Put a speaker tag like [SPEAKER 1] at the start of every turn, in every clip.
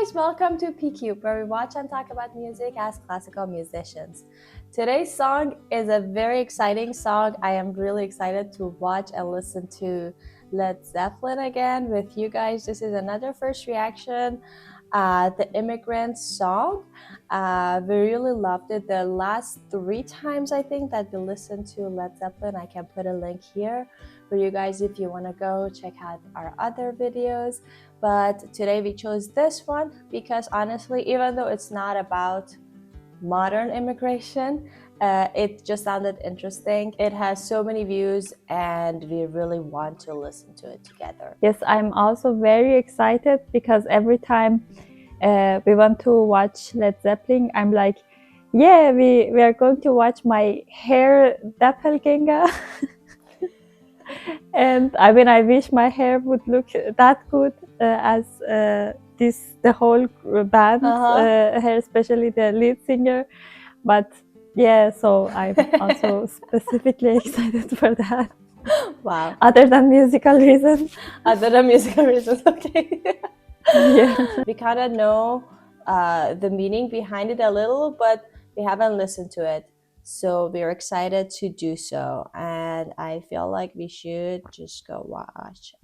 [SPEAKER 1] guys, welcome to PQ, where we watch and talk about music as classical musicians. Today's song is a very exciting song. I am really excited to watch and listen to Led Zeppelin again with you guys. This is another first reaction, the Immigrant Song. We really loved it. The last 3 times I think that we listened to Led Zeppelin, I can put a link here for you guys if you want to go check out our other videos. But today we chose this one because honestly, even though it's not about modern immigration, it just sounded interesting. It has so many views and we really want to listen to it together.
[SPEAKER 2] Yes, I'm also very excited because every time we want to watch Led Zeppelin, I'm like, yeah, we are going to watch my hair doppelganger. And I mean, I wish my hair would look that good as the whole band hair, especially the lead singer. But yeah, so I'm also specifically excited for that.
[SPEAKER 1] Wow.
[SPEAKER 2] Other than musical reasons.
[SPEAKER 1] Other than musical reasons, okay.
[SPEAKER 2] Yeah.
[SPEAKER 1] We kind of know the meaning behind it a little, but we haven't listened to it. So we're excited to do so. And I feel like we should just go watch.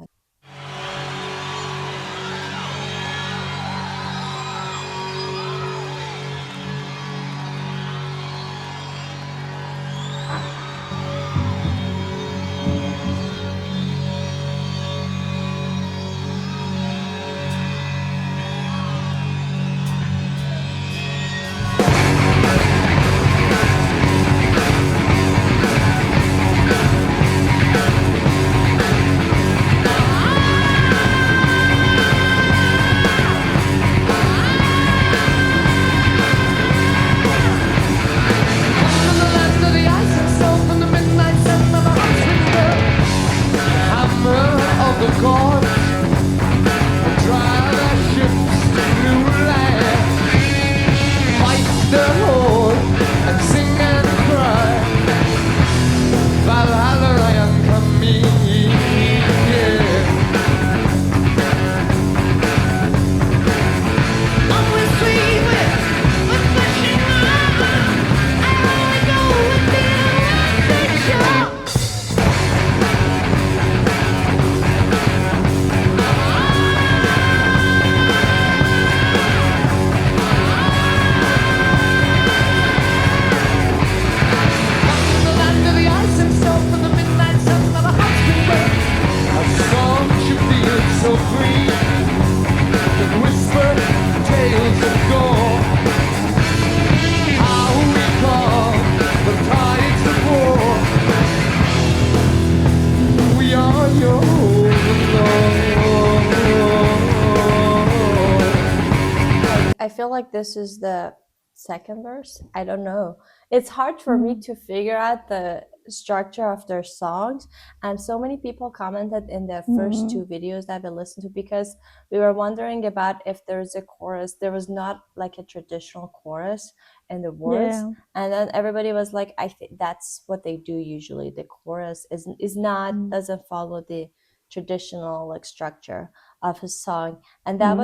[SPEAKER 1] I feel like this is the second verse. I don't know. It's hard for me to figure out the structure of their songs, and so many people commented in the first 2 videos that we listened to because we were wondering about if there's a chorus. There was not like a traditional chorus in the words, and then everybody was like, I think that's what they do usually. The chorus is not doesn't follow the traditional like structure of a song, and that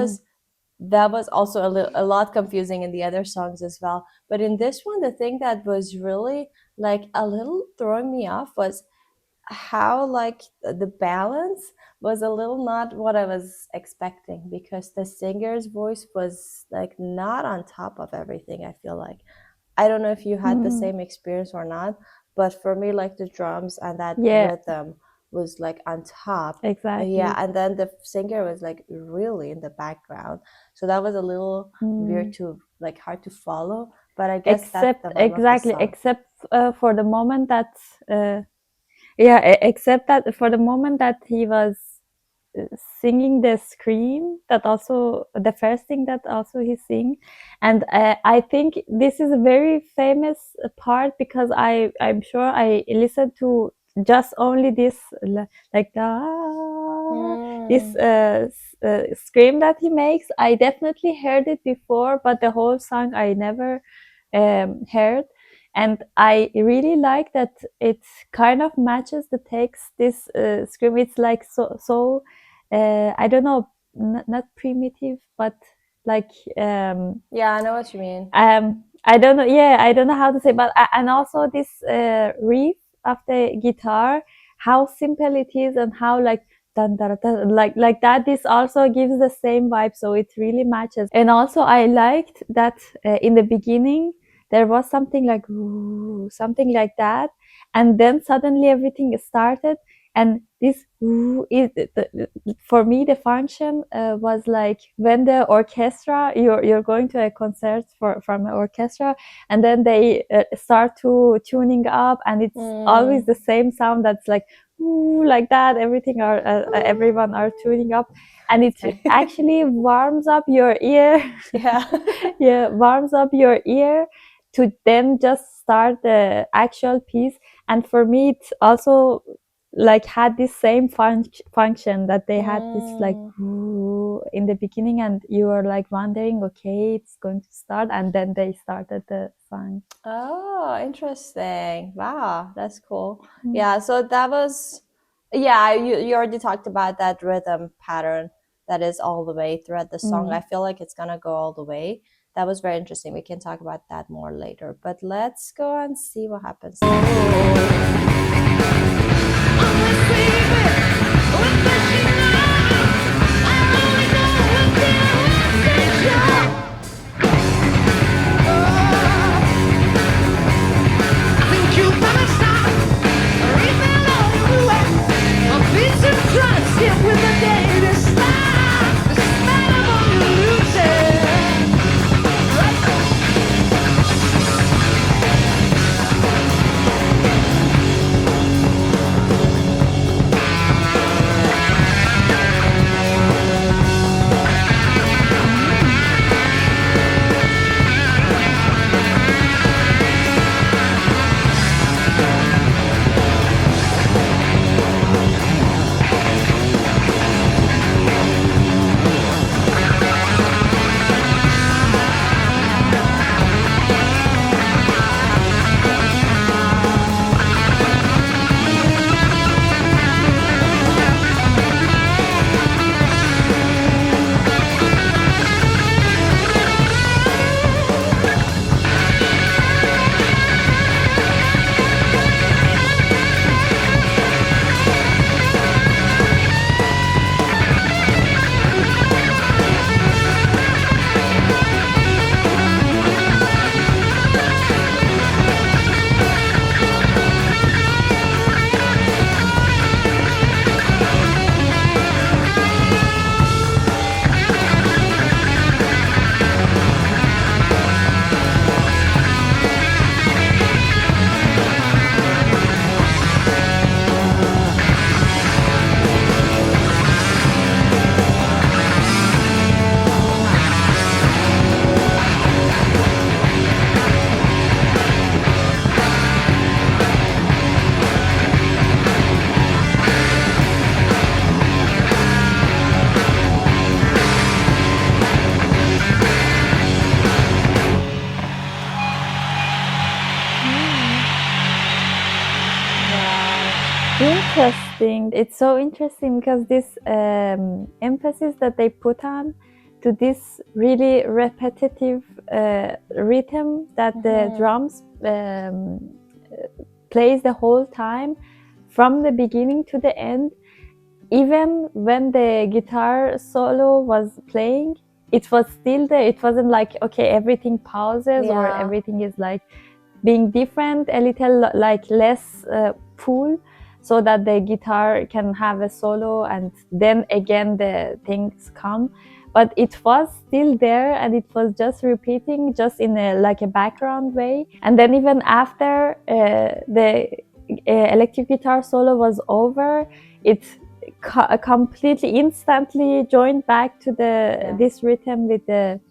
[SPEAKER 1] was also a lot confusing in the other songs as well. But in this one, the thing that was really like a little throwing me off was how like the balance was a little not what I was expecting, because the singer's voice was like not on top of everything. I feel like, I don't know if you had the same experience or not, but for me, like the drums and that rhythm was like on top.
[SPEAKER 2] Exactly.
[SPEAKER 1] Yeah, and then the singer was like really in the background. So that was a little weird to like hard to follow, but I guess that's the vibe of the song.
[SPEAKER 2] Except for the moment that except that for the moment that he was singing the scream, that also the first thing that also he sing, and I think this is a very famous part because I'm sure I listened to just only this like this scream that he makes. I definitely heard it before, but the whole song I never heard. And I really like that it kind of matches the text. This scream, it's like so I don't know, not primitive, but like
[SPEAKER 1] Yeah, I know what you mean.
[SPEAKER 2] I don't know. Yeah, I don't know how to say, but and also this riff of the guitar, how simple it is, and how like dun, dun, dun, like that. This also gives the same vibe, so it really matches. And also, I liked that in the beginning there was something like ooh, something like that, and then suddenly everything started, and this ooh, is for me the function was like when the orchestra, you're going to a concert from an orchestra, and then they start to tuning up, and it's always the same sound that's like ooh, like that, everyone are tuning up, and it actually warms up your ear.
[SPEAKER 1] Yeah.
[SPEAKER 2] Yeah, warms up your ear to then just start the actual piece. And for me it also like had this same function, that they had this like ooh, in the beginning, and you were like wondering, okay, it's going to start, and then they started the song.
[SPEAKER 1] Oh, interesting. Wow, that's cool. Yeah, so that was, yeah, you already talked about that rhythm pattern that is all the way throughout the song. I feel like it's gonna go all the way. That was very interesting. We can talk about that more later, but let's go and see what happens.
[SPEAKER 2] Interesting. It's so interesting because this emphasis that they put on to this really repetitive rhythm that the drums plays the whole time from the beginning to the end. Even when the guitar solo was playing, it was still there. It wasn't like, okay, everything pauses or everything is like being different, a little like less pull, so that the guitar can have a solo and then again the things come. But it was still there, and it was just repeating, just in a like a background way. And then even after the electric guitar solo was over, it completely instantly joined back to the this rhythm with the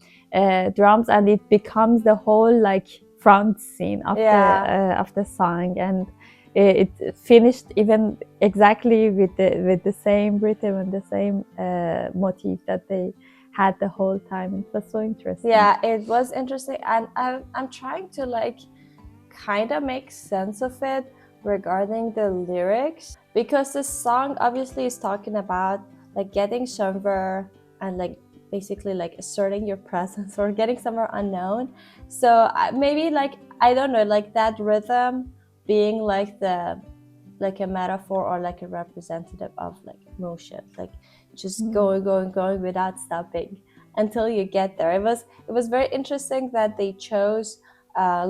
[SPEAKER 2] drums, and it becomes the whole like front scene of the song, and it finished even exactly with the same rhythm and the same motif that they had the whole time. It was so interesting.
[SPEAKER 1] Yeah, it was interesting, and I'm trying to like kind of make sense of it regarding the lyrics, because the song obviously is talking about like getting somewhere and like basically like asserting your presence or getting somewhere unknown. So maybe like, I don't know, like that rhythm being like a metaphor or like a representative of like motion, like just going without stopping until you get there. It was very interesting that they chose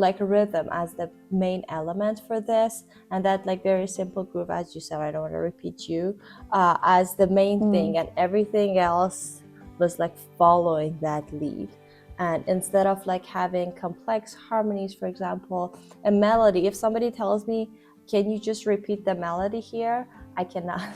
[SPEAKER 1] like rhythm as the main element for this, and that like very simple groove, as you said, I don't want to repeat you, as the main thing, and everything else was like following that lead. And instead of like having complex harmonies, for example, a melody, if somebody tells me, can you just repeat the melody here? I cannot.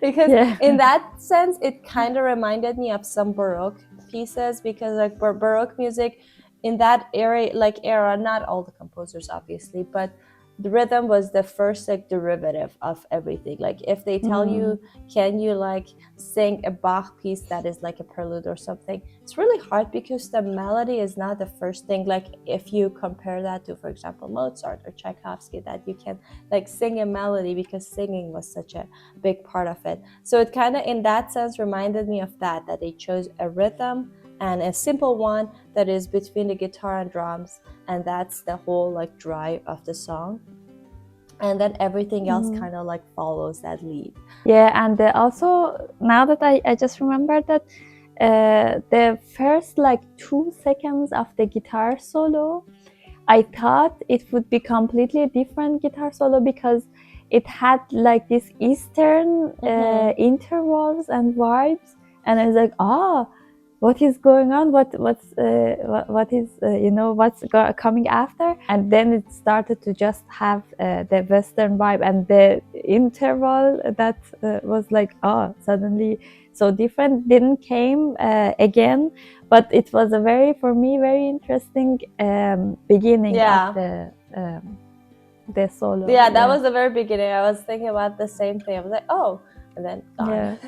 [SPEAKER 1] because in that sense, it kind of reminded me of some Baroque pieces, because like Baroque music in that era, not all the composers obviously, but the rhythm was the first like derivative of everything. Like if they tell you, can you like sing a Bach piece that is like a prelude or something, it's really hard because the melody is not the first thing. Like if you compare that to, for example, Mozart or Tchaikovsky, that you can like sing a melody because singing was such a big part of it. So it kind of in that sense reminded me of that they chose a rhythm, and a simple one that is between the guitar and drums, and that's the whole like drive of the song, and then everything else kind of like follows that lead.
[SPEAKER 2] Yeah, and also now that I just remembered that the first like 2 seconds of the guitar solo, I thought it would be completely different guitar solo, because it had like this Eastern intervals and vibes, and I was like, what is going on? What is what's coming after? And then it started to just have the Western vibe, and the interval that was like suddenly so different didn't came again, but it was a for me very interesting beginning of the solo.
[SPEAKER 1] That was the very beginning. I was thinking about the same thing. I was like, oh, and then gone.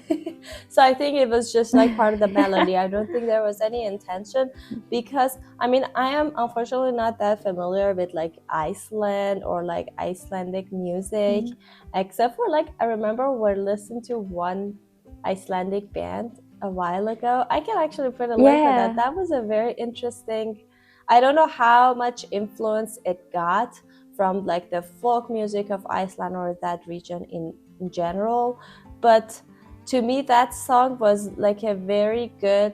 [SPEAKER 1] So I think it was just like part of the melody. I don't think there was any intention, because I mean, I am unfortunately not that familiar with like Iceland or like Icelandic music, except for like, I remember we're listening to one Icelandic band a while ago. I can actually put a link for that. That was a very interesting, I don't know how much influence it got from like the folk music of Iceland or that region in general, but to me that song was like a very good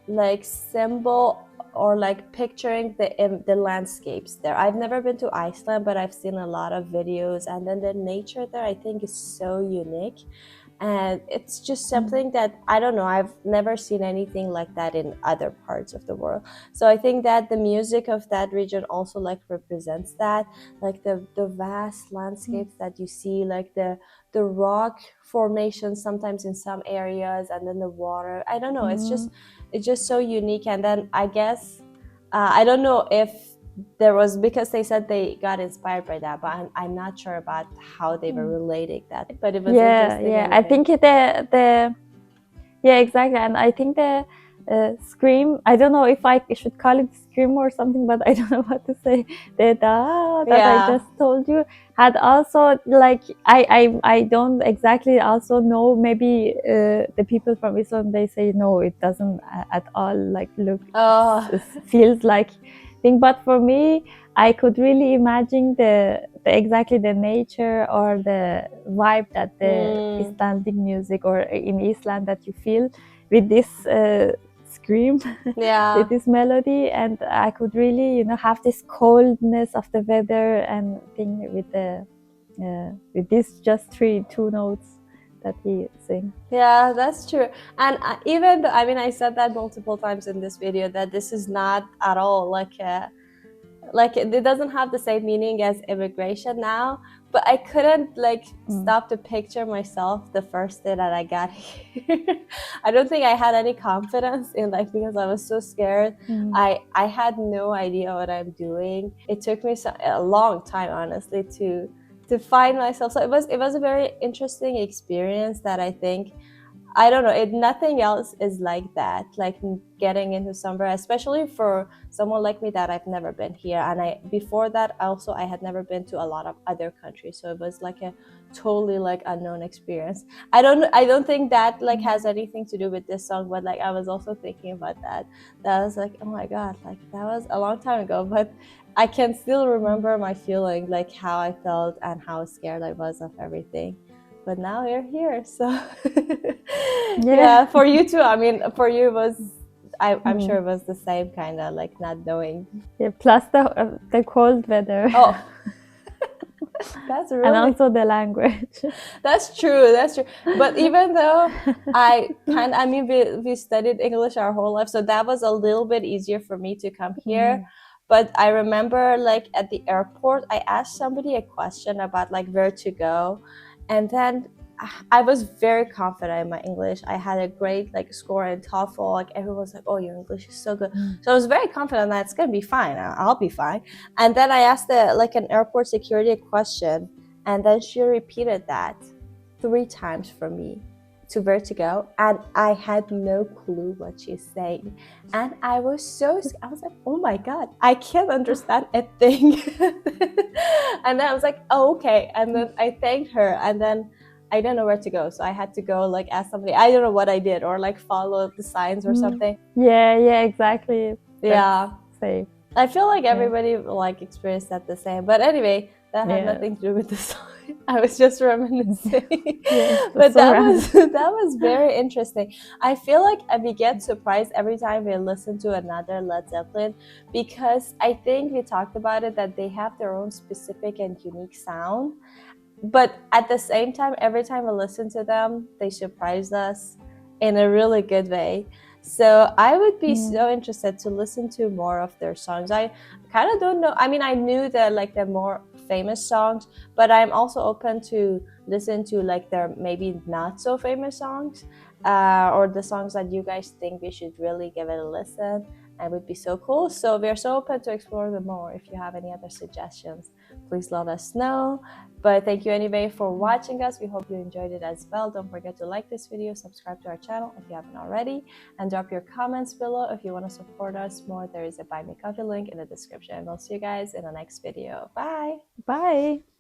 [SPEAKER 1] like symbol, or like picturing the landscapes there. I've never been to Iceland, but I've seen a lot of videos, and then the nature there I think is so unique, and it's just something that I don't know, I've never seen anything like that in other parts of the world. So I think that the music of that region also like represents that, like the vast landscapes that you see, like the rock formations sometimes in some areas, and then the water. I don't know, it's just so unique. And then I guess I don't know if there was, because they said they got inspired by that, but I'm not sure about how they were relating that, but it was interesting.
[SPEAKER 2] I think exactly. And I think the scream, I don't know if I should call it scream or something, but I don't know what to say, the da that I just told you had also like, I don't exactly also know, maybe the people from Iceland, they say no, it doesn't at all like look feels like thing, but for me I could really imagine exactly the nature or the vibe that the Icelandic music or in Iceland that you feel with this scream, with this melody. And I could really have this coldness of the weather and thing with this just two notes that he sings.
[SPEAKER 1] Yeah, that's true. And even I mean, I said that multiple times in this video, that this is not at all like it doesn't have the same meaning as immigration now, but I couldn't like stop to picture myself the first day that I got here. I don't think I had any confidence in like, because I was so scared. I had no idea what I'm doing. It took me a long time, honestly, to find myself. So it was a very interesting experience that I think I don't know. Nothing else is like that. Like getting into somewhere, especially for someone like me that I've never been here, and before that also I had never been to a lot of other countries, so it was like a totally like unknown experience. I don't think that like has anything to do with this song, but like I was also thinking about that. That was like, oh my god, like that was a long time ago, but I can still remember my feeling, like how I felt and how scared I was of everything. But now you're here, so yeah, for you too. I mean, for you it was, I'm sure it was the same kind of like not knowing.
[SPEAKER 2] Yeah, plus the cold weather.
[SPEAKER 1] Oh, that's
[SPEAKER 2] and
[SPEAKER 1] really,
[SPEAKER 2] also the language.
[SPEAKER 1] that's true. That's true. But even though I mean, we studied English our whole life, so that was a little bit easier for me to come here. But I remember like at the airport, I asked somebody a question about like where to go. And then I was very confident in my English. I had a great like score in TOEFL. Like everyone was like, "Oh, your English is so good." So I was very confident that it's gonna be fine. I'll be fine. And then I asked like an airport security question, and then she repeated that 3 times for me to where to go, and I had no clue what she's saying. And I was I was like, oh my god, I can't understand a thing. And then I was like, oh, okay. And then I thanked her, and then I didn't know where to go, so I had to go like ask somebody. I don't know what I did, or like follow the signs or something.
[SPEAKER 2] Yeah, exactly.
[SPEAKER 1] Yeah,
[SPEAKER 2] Same.
[SPEAKER 1] I feel like everybody like experienced that the same. But anyway, that had nothing to do with the song. I was just reminiscing. But
[SPEAKER 2] so
[SPEAKER 1] that was very interesting. I feel like we get surprised every time we listen to another Led Zeppelin, because I think we talked about it, that they have their own specific and unique sound. But at the same time, every time we listen to them, they surprise us in a really good way. So I would be so interested to listen to more of their songs. I kind of don't know. I mean, I knew the like the more famous songs, but I'm also open to listen to like their maybe not so famous songs, or the songs that you guys think we should really give it a listen. It would be so cool. So we're so open to explore them more. If you have any other suggestions, please let us know. But thank you anyway for watching us. We hope you enjoyed it as well. Don't forget to like this video, subscribe to our channel if you haven't already, and drop your comments below if you want to support us more. There is a Buy Me Coffee link in the description. And we'll see you guys in the next video. Bye!
[SPEAKER 2] Bye!